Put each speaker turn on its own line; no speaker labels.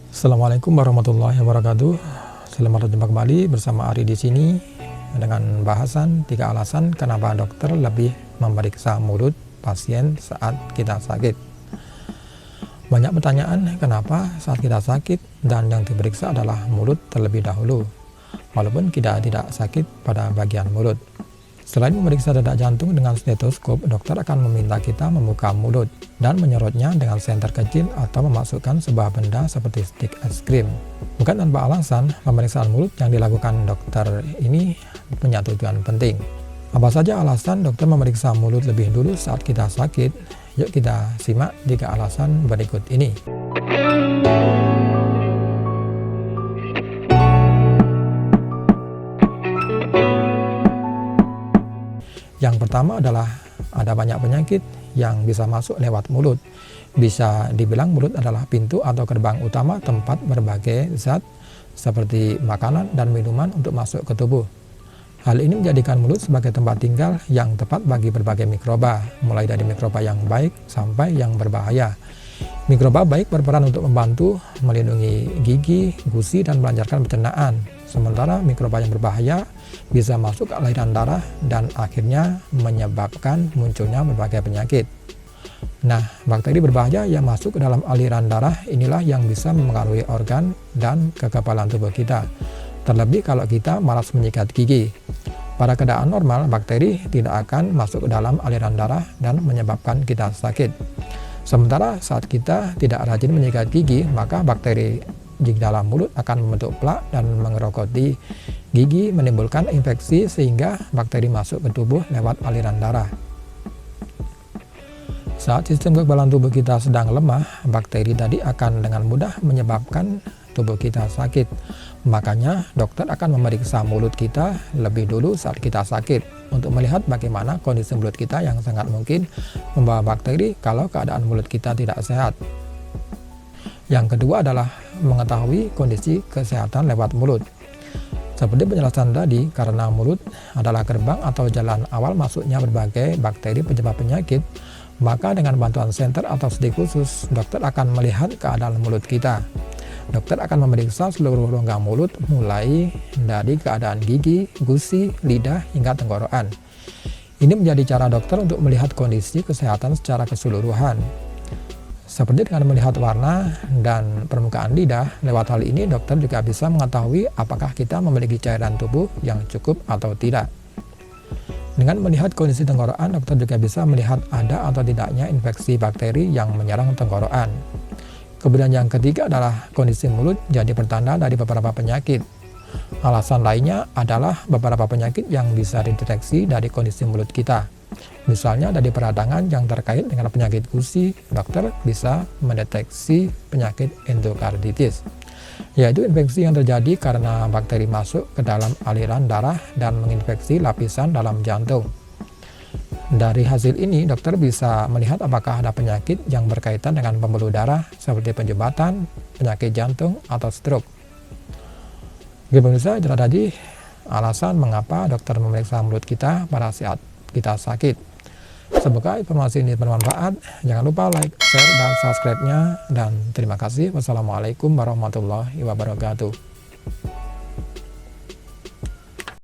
Assalamualaikum warahmatullahi wabarakatuh. Selamat berjumpa kembali bersama Ari di sini dengan bahasan 3 alasan kenapa dokter lebih memeriksa mulut pasien saat kita sakit. Banyak pertanyaan kenapa saat kita sakit dan yang diperiksa adalah mulut terlebih dahulu, walaupun kita tidak sakit pada bagian mulut. Selain memeriksa detak jantung dengan stetoskop, dokter akan meminta kita membuka mulut dan menyerotnya dengan senter kecil atau memasukkan sebuah benda seperti stik es krim. Bukan tanpa alasan, pemeriksaan mulut yang dilakukan dokter ini punya tujuan penting. Apa saja alasan dokter memeriksa mulut lebih dulu saat kita sakit? Yuk kita simak 3 alasan berikut ini. Yang pertama adalah ada banyak penyakit yang bisa masuk lewat mulut. Bisa dibilang mulut adalah pintu atau gerbang utama tempat berbagai zat seperti makanan dan minuman untuk masuk ke tubuh. Hal ini menjadikan mulut sebagai tempat tinggal yang tepat bagi berbagai mikroba, mulai dari mikroba yang baik sampai yang berbahaya. Mikroba baik berperan untuk membantu melindungi gigi, gusi, dan melancarkan pencernaan. Sementara mikroba yang berbahaya bisa masuk ke aliran darah dan akhirnya menyebabkan munculnya berbagai penyakit. Nah, bakteri berbahaya yang masuk ke dalam aliran darah inilah yang bisa mempengaruhi organ dan kekebalan tubuh kita. Terlebih kalau kita malas menyikat gigi. Pada keadaan normal, bakteri tidak akan masuk ke dalam aliran darah dan menyebabkan kita sakit. Sementara saat kita tidak rajin menyikat gigi, maka bakteri di dalam mulut akan membentuk plak dan mengerogoti gigi, menimbulkan infeksi sehingga bakteri masuk ke tubuh lewat aliran darah. Saat sistem kekebalan tubuh kita sedang lemah, bakteri tadi akan dengan mudah menyebabkan tubuh kita sakit. Makanya dokter akan memeriksa mulut kita lebih dulu saat kita sakit untuk melihat bagaimana kondisi mulut kita yang sangat mungkin membawa bakteri kalau keadaan mulut kita tidak sehat. Yang kedua adalah mengetahui kondisi kesehatan lewat mulut. Seperti penjelasan tadi, karena mulut adalah gerbang atau jalan awal masuknya berbagai bakteri penyebab penyakit, maka dengan bantuan senter atau stik khusus, dokter akan melihat keadaan mulut kita. Dokter akan memeriksa seluruh rongga mulut, mulai dari keadaan gigi, gusi, lidah, hingga tenggorokan. Ini menjadi cara dokter untuk melihat kondisi kesehatan secara keseluruhan. Seperti dengan melihat warna dan permukaan lidah, lewat hal ini dokter juga bisa mengetahui apakah kita memiliki cairan tubuh yang cukup atau tidak. Dengan melihat kondisi tenggorokan, dokter juga bisa melihat ada atau tidaknya infeksi bakteri yang menyerang tenggorokan. Kemudian yang ketiga adalah kondisi mulut jadi pertanda dari beberapa penyakit. Alasan lainnya adalah beberapa penyakit yang bisa dideteksi dari kondisi mulut kita. Misalnya dari peradangan yang terkait dengan penyakit gusi, dokter bisa mendeteksi penyakit endokarditis, yaitu infeksi yang terjadi karena bakteri masuk ke dalam aliran darah dan menginfeksi lapisan dalam jantung. Dari hasil ini, dokter bisa melihat apakah ada penyakit yang berkaitan dengan pembuluh darah seperti penyumbatan, penyakit jantung, atau stroke. Oke pemirsa, itu tadi alasan mengapa dokter memeriksa mulut kita pada saat kita sakit. Semoga informasi ini bermanfaat. Jangan lupa like, share, dan subscribe-nya. Dan terima kasih. Wassalamualaikum warahmatullahi wabarakatuh.